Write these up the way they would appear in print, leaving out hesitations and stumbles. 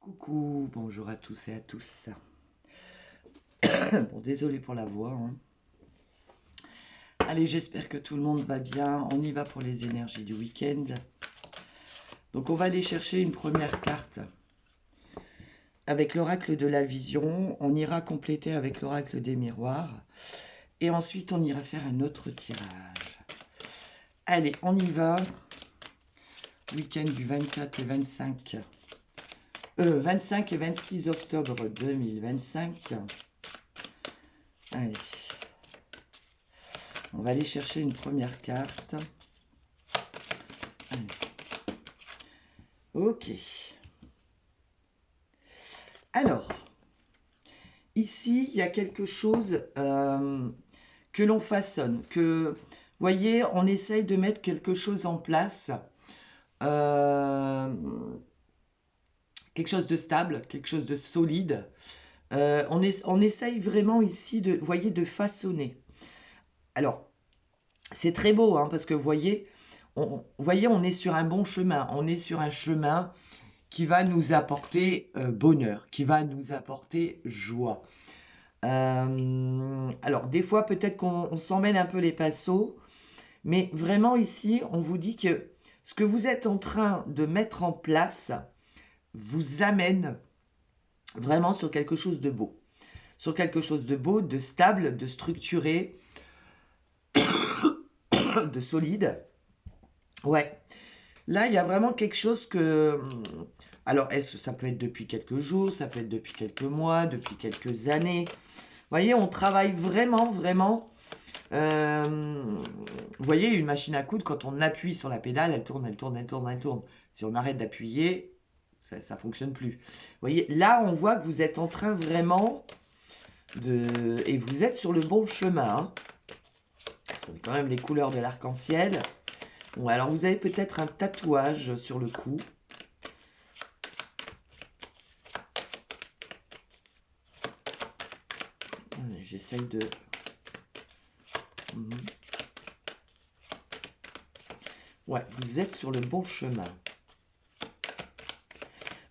Coucou, bonjour à tous et à tous. Bon, désolé pour la voix, hein. Allez, j'espère que tout le monde va bien. On y va pour les énergies du week-end. Donc, on va aller chercher une première carte. Avec l'oracle de la vision, on ira compléter avec l'oracle des miroirs. Et ensuite, on ira faire un autre tirage. Allez, on y va. Week-end du 24 et 25 et 26 octobre 2025. Allez. On va aller chercher une première carte. Allez. Ok. Alors, ici, il y a quelque chose que l'on façonne. Voyez, on essaye de mettre quelque chose en place. Quelque chose de stable, quelque chose de solide. On essaye vraiment ici de façonner. Alors, c'est très beau, hein, parce que voyez, on est sur un bon chemin. On est sur un chemin qui va nous apporter bonheur, qui va nous apporter joie. Alors, des fois, peut-être qu'on s'en mêle un peu les pinceaux, mais vraiment ici, on vous dit que ce que vous êtes en train de mettre en place vous amène vraiment sur quelque chose de beau. Sur quelque chose de beau, de stable, de structuré, de solide. Ouais. Là, il y a vraiment quelque chose que... Alors, est-ce que ça peut être depuis quelques jours, ça peut être depuis quelques mois, depuis quelques années. Vous voyez, on travaille vraiment, vraiment. Vous voyez, une machine à coudre, quand on appuie sur la pédale, elle tourne, elle tourne, elle tourne, elle tourne. Si on arrête d'appuyer, ça ne fonctionne plus. Vous voyez, là, on voit que vous êtes en train vraiment de... Et vous êtes sur le bon chemin. Hein. Vous avez quand même les couleurs de l'arc-en-ciel. Bon, alors, vous avez peut-être un tatouage sur le cou. J'essaye de... Ouais, vous êtes sur le bon chemin.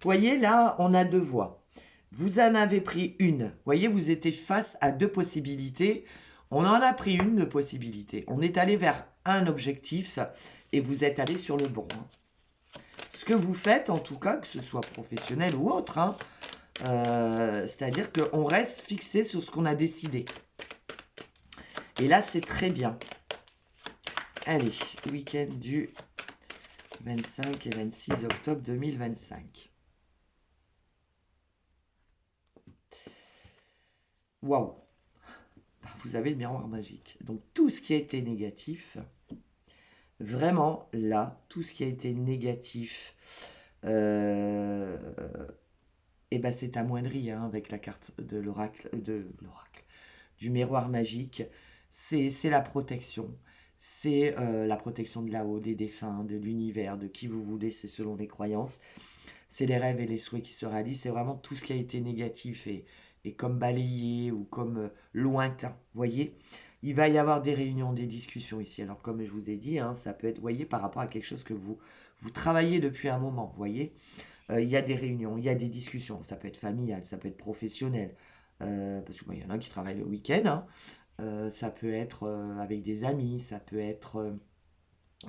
Voyez, là, on a deux voies. Vous en avez pris une. Voyez, vous étiez face à deux possibilités. On en a pris une de possibilité. On est allé vers un objectif et vous êtes allé sur le bon. Ce que vous faites, en tout cas, que ce soit professionnel ou autre, hein, c'est-à-dire qu'on reste fixé sur ce qu'on a décidé. Et là, c'est très bien. Allez, week-end du 25 et 26 octobre 2025. Waouh! Vous avez le miroir magique. Donc, tout ce qui a été négatif, vraiment, là, tout ce qui a été négatif, et ben c'est amoindri hein, avec la carte de l'oracle, du miroir magique. C'est la protection. C'est la protection de là-haut, des défunts, de l'univers, de qui vous voulez, c'est selon les croyances. C'est les rêves et les souhaits qui se réalisent. C'est vraiment tout ce qui a été négatif et comme balayé ou comme lointain. Vous voyez, il va y avoir des réunions, des discussions ici. Alors comme je vous ai dit, hein, ça peut être, voyez, par rapport à quelque chose que vous travaillez depuis un moment. Vous voyez, il y a des réunions, il y a des discussions. Ça peut être familial, ça peut être professionnel. Parce qu'il y en a qui travaillent le week-end. Hein. Ça peut être avec des amis, ça peut être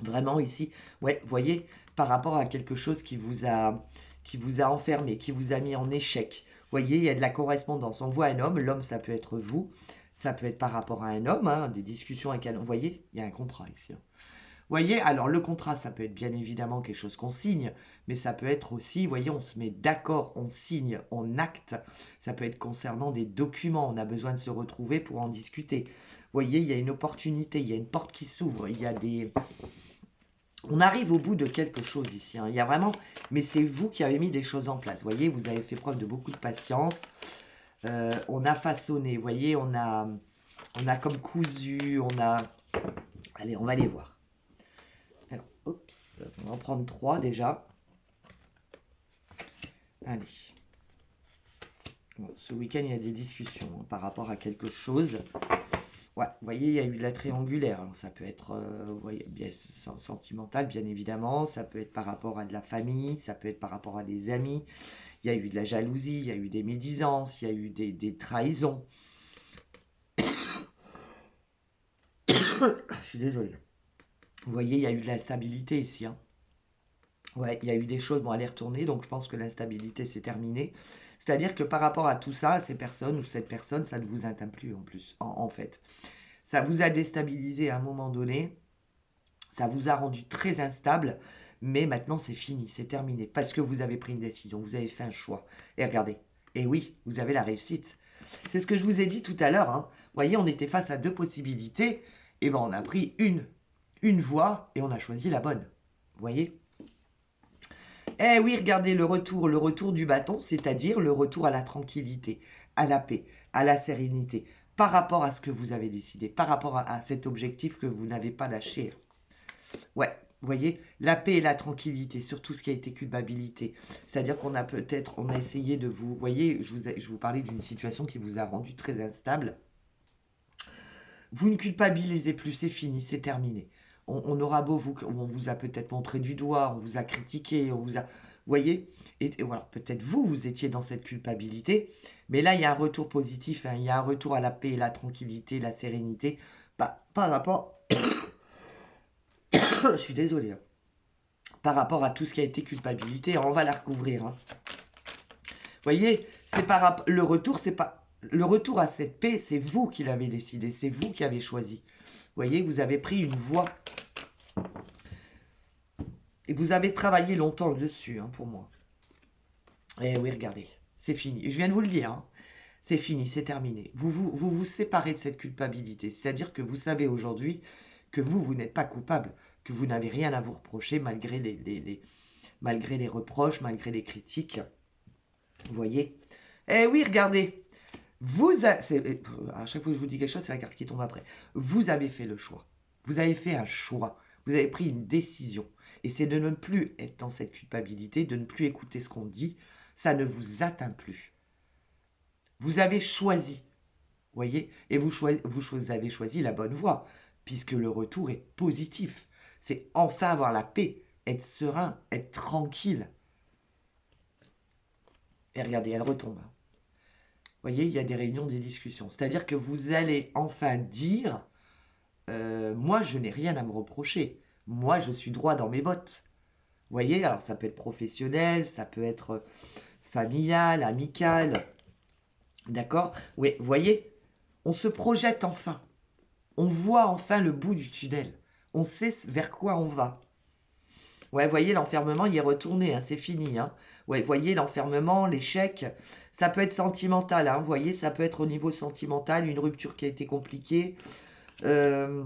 vraiment ici. Ouais, vous voyez, par rapport à quelque chose qui vous a enfermé, qui vous a mis en échec. Vous voyez, il y a de la correspondance. On voit un homme, l'homme, ça peut être vous, ça peut être par rapport à un homme, hein, des discussions avec un homme. Vous voyez, il y a un contrat ici. Hein. Vous voyez, alors le contrat, ça peut être bien évidemment quelque chose qu'on signe, mais ça peut être aussi, vous voyez, on se met d'accord, on signe, on acte. Ça peut être concernant des documents, on a besoin de se retrouver pour en discuter. Vous voyez, il y a une opportunité, il y a une porte qui s'ouvre, il y a des... On arrive au bout de quelque chose ici. Hein. Il y a vraiment... Mais c'est vous qui avez mis des choses en place. Vous voyez, vous avez fait preuve de beaucoup de patience. On a façonné. Vous voyez, on a comme cousu. On a... Allez, on va les voir. Alors, oups, on va en prendre 3 déjà. Allez. Bon, ce week-end, il y a des discussions hein, par rapport à quelque chose. Ouais, vous voyez, il y a eu de la triangulaire. Alors, ça peut être vous voyez, bien sentimental, bien évidemment. Ça peut être par rapport à de la famille. Ça peut être par rapport à des amis. Il y a eu de la jalousie, il y a eu des médisances, il y a eu des trahisons. Je suis désolée. Vous voyez, il y a eu de l'instabilité ici, hein. Ouais, il y a eu des choses, bon, elle est retournée, donc je pense que l'instabilité s'est terminée. C'est-à-dire que par rapport à tout ça, à ces personnes ou cette personne, ça ne vous atteint plus en plus, en fait. Ça vous a déstabilisé à un moment donné, ça vous a rendu très instable, mais maintenant c'est fini, c'est terminé, parce que vous avez pris une décision, vous avez fait un choix. Et regardez, et oui, vous avez la réussite. C'est ce que je vous ai dit tout à l'heure, hein. Vous voyez, on était face à deux possibilités, et ben on a pris une voie, et on a choisi la bonne. Vous voyez? Eh oui, regardez le retour du bâton, c'est-à-dire le retour à la tranquillité, à la paix, à la sérénité, par rapport à ce que vous avez décidé, par rapport à cet objectif que vous n'avez pas lâché. Ouais, vous voyez, la paix et la tranquillité sur tout ce qui a été culpabilité. C'est-à-dire qu'on a peut-être, on a essayé de vous, voyez, je vous parlais d'une situation qui vous a rendu très instable. Vous ne culpabilisez plus, c'est fini, c'est terminé. On aura beau on vous a peut-être montré du doigt, on vous a critiqué, on vous a, vous voyez, et voilà, peut-être vous étiez dans cette culpabilité, mais là il y a un retour positif, hein, il y a un retour à la paix, la tranquillité, la sérénité, par rapport, je suis désolé, hein, par rapport à tout ce qui a été culpabilité, on va la recouvrir, hein. Vous voyez, c'est le retour, c'est pas le retour à cette paix, c'est vous qui l'avez décidé, c'est vous qui avez choisi. Vous voyez, vous avez pris une voie et vous avez travaillé longtemps dessus, hein, pour moi. Et oui, regardez, c'est fini. Je viens de vous le dire, hein. C'est fini, c'est terminé. Vous séparez de cette culpabilité, c'est-à-dire que vous savez aujourd'hui que vous n'êtes pas coupable, que vous n'avez rien à vous reprocher malgré malgré les reproches, malgré les critiques. Vous voyez? Eh oui, regardez, à chaque fois que je vous dis quelque chose, c'est la carte qui tombe après. Vous avez fait le choix. Vous avez fait un choix. Vous avez pris une décision. Et c'est de ne plus être dans cette culpabilité, de ne plus écouter ce qu'on dit. Ça ne vous atteint plus. Vous avez choisi. Vous voyez? Et vous avez choisi la bonne voie, puisque le retour est positif. C'est enfin avoir la paix, être serein, être tranquille. Et regardez, elle retombe. Vous voyez, il y a des réunions, des discussions. C'est-à-dire que vous allez enfin dire, moi, je n'ai rien à me reprocher. Moi, je suis droit dans mes bottes. Vous voyez, alors ça peut être professionnel, ça peut être familial, amical. D'accord? Oui, vous voyez, on se projette enfin. On voit enfin le bout du tunnel. On sait vers quoi on va. Ouais, vous voyez, l'enfermement, il est retourné, hein, c'est fini, hein. Ouais, vous voyez, l'enfermement, l'échec, ça peut être sentimental, hein, vous voyez, ça peut être au niveau sentimental, une rupture qui a été compliquée. Euh,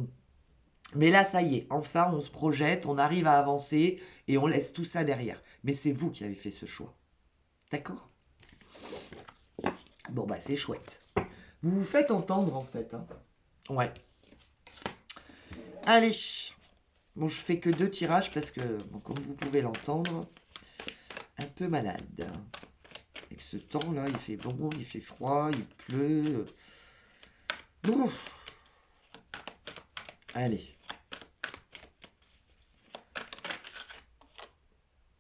mais là, ça y est, enfin, on se projette, on arrive à avancer et on laisse tout ça derrière. Mais c'est vous qui avez fait ce choix. D'accord? Bon, bah, c'est chouette. Vous vous faites entendre, en fait, hein. Ouais. Allez. Bon, je fais que 2 tirages parce que, bon, comme vous pouvez l'entendre, un peu malade. Avec ce temps-là, il fait bon, il fait froid, il pleut. Ouf. Allez.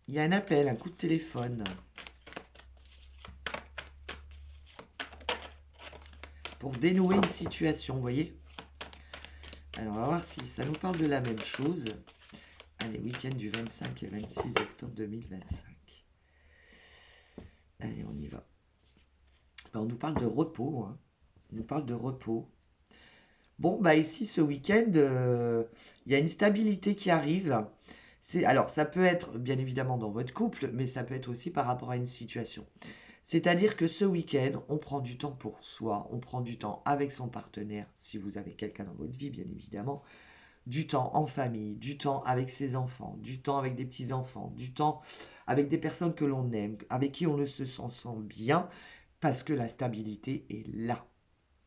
Il y a un appel, un coup de téléphone. Pour dénouer une situation, vous voyez? Alors, on va voir si ça nous parle de la même chose. Allez, week-end du 25 et 26 octobre 2025. Allez, on y va. Ben, on nous parle de repos, hein. On nous parle de repos. Bon, bah ici, ce week-end, il y a une stabilité qui arrive. Alors, ça peut être bien évidemment dans votre couple, mais ça peut être aussi par rapport à une situation. C'est-à-dire que ce week-end, on prend du temps pour soi, on prend du temps avec son partenaire, si vous avez quelqu'un dans votre vie, bien évidemment, du temps en famille, du temps avec ses enfants, du temps avec des petits-enfants, du temps avec des personnes que l'on aime, avec qui on ne se sent bien, parce que la stabilité est là.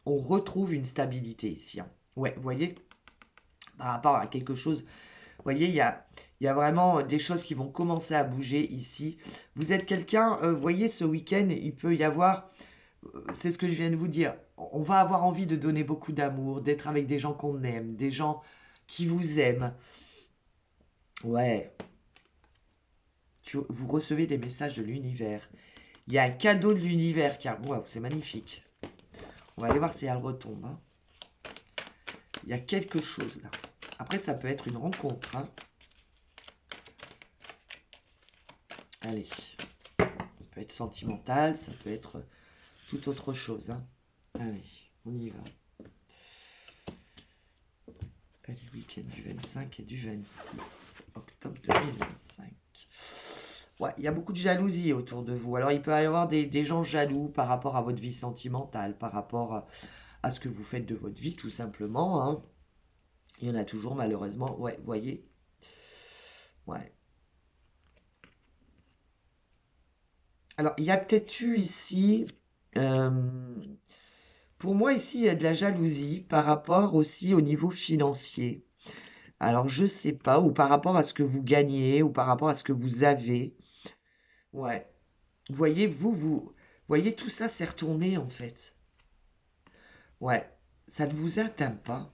On retrouve une stabilité ici, hein. Ouais, vous voyez, par rapport à quelque chose, vous voyez, il y a vraiment des choses qui vont commencer à bouger ici. Vous êtes quelqu'un, vous voyez, ce week-end, il peut y avoir, c'est ce que je viens de vous dire, on va avoir envie de donner beaucoup d'amour, d'être avec des gens qu'on aime, des gens qui vous aiment. Ouais, vous recevez des messages de l'univers. Il y a un cadeau de l'univers qui arrive. Waouh, c'est magnifique. On va aller voir si elle retombe. Hein. Il y a quelque chose là. Après, ça peut être une rencontre. Hein. Allez. Ça peut être sentimental, ça peut être tout autre chose. Hein. Allez, on y va. Le week-end du 25 et du 26 octobre 2025. Ouais, il y a beaucoup de jalousie autour de vous. Alors, il peut y avoir des gens jaloux par rapport à votre vie sentimentale, par rapport à ce que vous faites de votre vie, tout simplement. Hein. Il y en a toujours, malheureusement. Ouais, vous voyez. Ouais. Alors, il y a peut-être eu ici, euh, pour moi, ici, il y a de la jalousie par rapport aussi au niveau financier. Alors, je sais pas, ou par rapport à ce que vous gagnez, ou par rapport à ce que vous avez. Ouais. Vous voyez, vous voyez, tout ça s'est retourné en fait. Ouais. Ça ne vous atteint pas.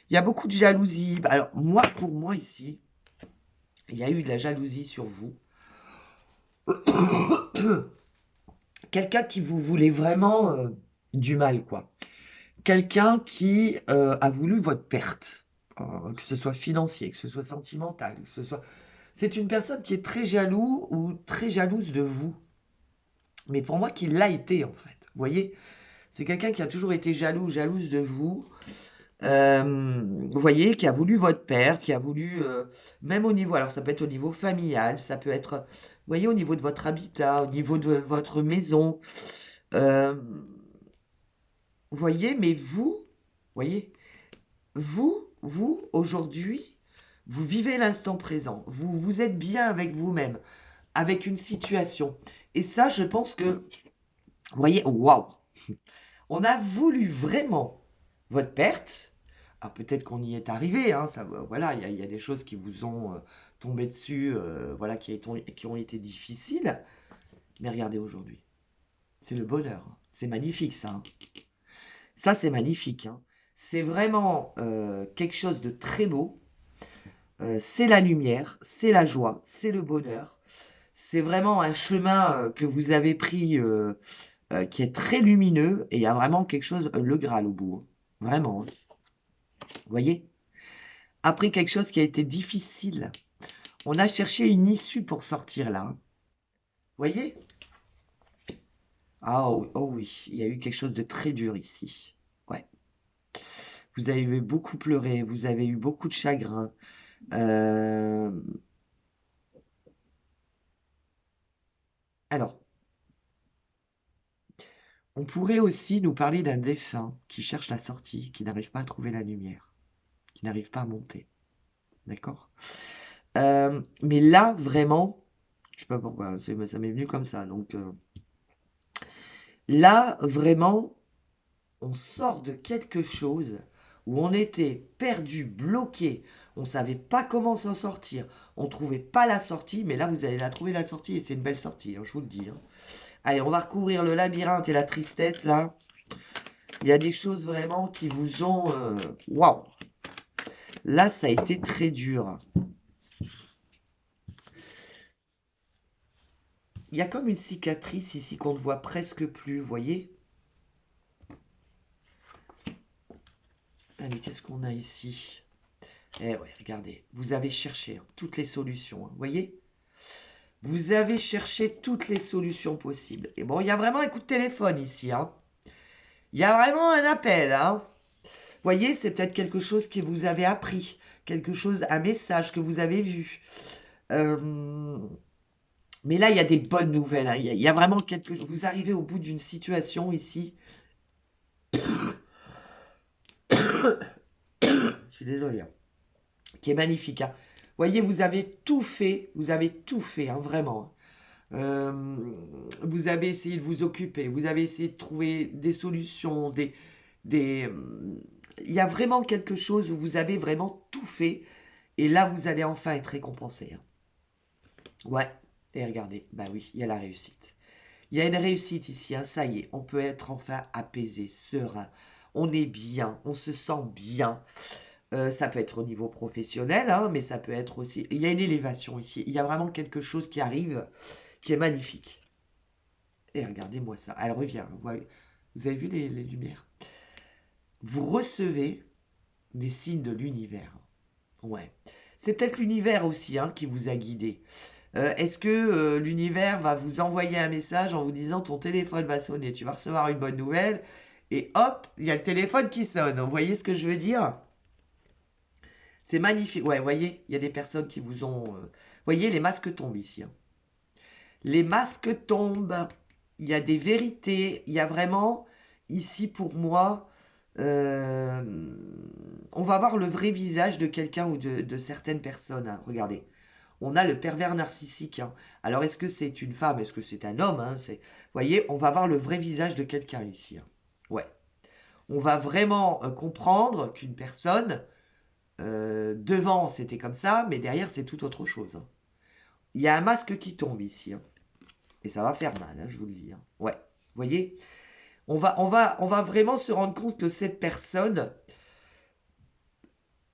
Il y a beaucoup de jalousie. Alors, moi, pour moi, ici, il y a eu de la jalousie sur vous. Quelqu'un qui vous voulait vraiment du mal, quoi. Quelqu'un qui a voulu votre perte. Que ce soit financier, que ce soit sentimental, que ce soit... C'est une personne qui est très jaloux ou très jalouse de vous. Mais pour moi, qui l'a été, en fait. Vous voyez, c'est quelqu'un qui a toujours été jaloux, jalouse de vous. Vous voyez, qui a voulu votre perte, qui a voulu, même au niveau, alors ça peut être au niveau familial, ça peut être, vous voyez, au niveau de votre habitat, au niveau de votre maison. Euh, vous voyez, mais vous voyez, vous, aujourd'hui, vous vivez l'instant présent. Vous êtes bien avec vous-même, avec une situation. Et ça, je pense que, vous voyez, waouh, on a voulu vraiment votre perte. Alors peut-être qu'on y est arrivé, hein, ça, voilà, il y a des choses qui vous ont tombé dessus, voilà, qui ont été difficiles. Mais regardez aujourd'hui, c'est le bonheur. Hein. C'est magnifique ça. Hein. Ça, c'est magnifique. Hein. C'est vraiment quelque chose de très beau. C'est la lumière, c'est la joie, c'est le bonheur. C'est vraiment un chemin que vous avez pris qui est très lumineux et il y a vraiment quelque chose, le Graal au bout. Hein. Vraiment. Hein. Vous voyez? Après quelque chose qui a été difficile. On a cherché une issue pour sortir là. Hein. Vous voyez? Ah oh, oh oui, il y a eu quelque chose de très dur ici. Ouais. Vous avez eu beaucoup pleuré, vous avez eu beaucoup de chagrin. Euh, Alors, on pourrait aussi nous parler d'un défunt qui cherche la sortie, qui n'arrive pas à trouver la lumière, qui n'arrive pas à monter. D'accord? Mais là, vraiment, je sais pas pourquoi, ça m'est venu comme ça. Donc là, vraiment, on sort de quelque chose où on était perdu, bloqué, on ne savait pas comment s'en sortir, on ne trouvait pas la sortie, mais là, vous allez la trouver la sortie et c'est une belle sortie, hein, je vous le dis. Hein. Allez, on va recouvrir le labyrinthe et la tristesse là. Il y a des choses vraiment qui vous ont... Waouh! Là, ça a été très dur. Il y a comme une cicatrice ici qu'on ne voit presque plus, vous voyez? Allez, qu'est-ce qu'on a ici? Eh ouais, regardez, vous avez cherché hein, toutes les solutions, hein, vous voyez? Vous avez cherché toutes les solutions possibles. Et bon, il y a vraiment un coup de téléphone ici. Hein. Il y a vraiment un appel. Hein. Vous voyez, c'est peut-être quelque chose que vous avez appris. Quelque chose, un message que vous avez vu. Euh, Mais là, il y a des bonnes nouvelles. Hein. Il y a vraiment quelque chose. Vous arrivez au bout d'une situation ici. Je suis désolé. Hein. Qui est magnifique. Hein. Vous voyez, vous avez tout fait. Vous avez tout fait, hein, vraiment. Vous avez essayé de vous occuper, vous avez essayé de trouver des solutions, des... Il y a vraiment quelque chose où vous avez vraiment tout fait et là vous allez enfin être récompensé. Hein. Ouais, et regardez, bah oui, il y a la réussite. Il y a une réussite ici, hein, ça y est, on peut être enfin apaisé, serein, on est bien, on se sent bien. Ça peut être au niveau professionnel, hein, mais ça peut être aussi... Il y a une élévation ici, il y a vraiment quelque chose qui arrive qui est magnifique. Et regardez-moi ça. Elle revient. Vous avez vu les lumières? Vous recevez des signes de l'univers. Ouais. C'est peut-être l'univers aussi hein, qui vous a guidé. Est-ce que l'univers va vous envoyer un message en vous disant ton téléphone va sonner, tu vas recevoir une bonne nouvelle, et hop, il y a le téléphone qui sonne. Vous voyez ce que je veux dire? C'est magnifique. Ouais, vous voyez, il y a des personnes qui vous ont... voyez, les masques tombent ici. Hein. Les masques tombent. Il y a des vérités. Il y a vraiment, ici pour moi, on va voir le vrai visage de quelqu'un ou de certaines personnes. Hein. Regardez. On a le pervers narcissique. Hein. Alors, est-ce que c'est une femme? Est-ce que c'est un homme hein? Vous voyez, on va voir le vrai visage de quelqu'un ici. Hein. Ouais. On va vraiment comprendre qu'une personne, devant, c'était comme ça, mais derrière, c'est tout autre chose. Hein. Il y a un masque qui tombe ici. Hein. Et ça va faire mal, hein, je vous le dis. Hein. Ouais. Vous voyez, on va vraiment se rendre compte que cette personne,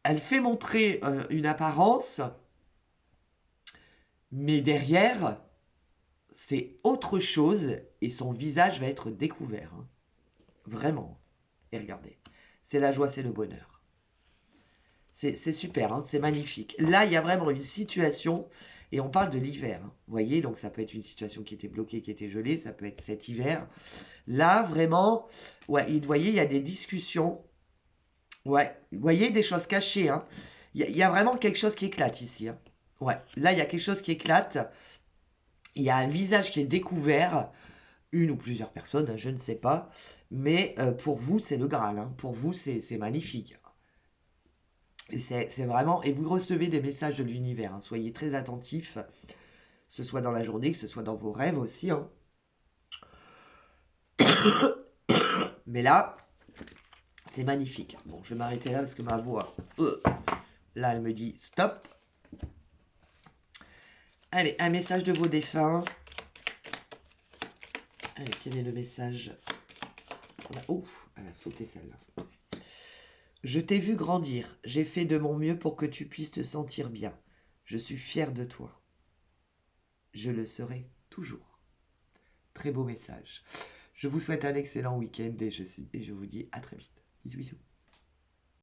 elle fait montrer une apparence, mais derrière, c'est autre chose et son visage va être découvert. Hein. Vraiment. Et regardez, c'est la joie, c'est le bonheur. C'est super, hein, c'est magnifique. Là, il y a vraiment une situation, et on parle de l'hiver. Hein. Vous voyez, donc ça peut être une situation qui était bloquée, qui était gelée, ça peut être cet hiver. Là, vraiment, ouais, vous voyez, il y a des discussions. Ouais, vous voyez, des choses cachées. Hein. Il y a vraiment quelque chose qui éclate ici. Hein. Ouais, là, il y a quelque chose qui éclate. Il y a un visage qui est découvert. Une ou plusieurs personnes, hein, je ne sais pas. Mais pour vous, c'est le Graal. Hein. Pour vous, c'est magnifique. C'est vraiment... Et vous recevez des messages de l'univers. Hein. Soyez très attentifs, que ce soit dans la journée, que ce soit dans vos rêves aussi. Hein. Mais là, c'est magnifique. Bon, je vais m'arrêter là parce que ma voix... là, elle me dit stop. Allez, un message de vos défunts. Allez, quel est le message? Ouf, elle a sauté celle-là. Je t'ai vu grandir. J'ai fait de mon mieux pour que tu puisses te sentir bien. Je suis fière de toi. Je le serai toujours. Très beau message. Je vous souhaite un excellent week-end et je vous dis à très vite. Bisous, bisous.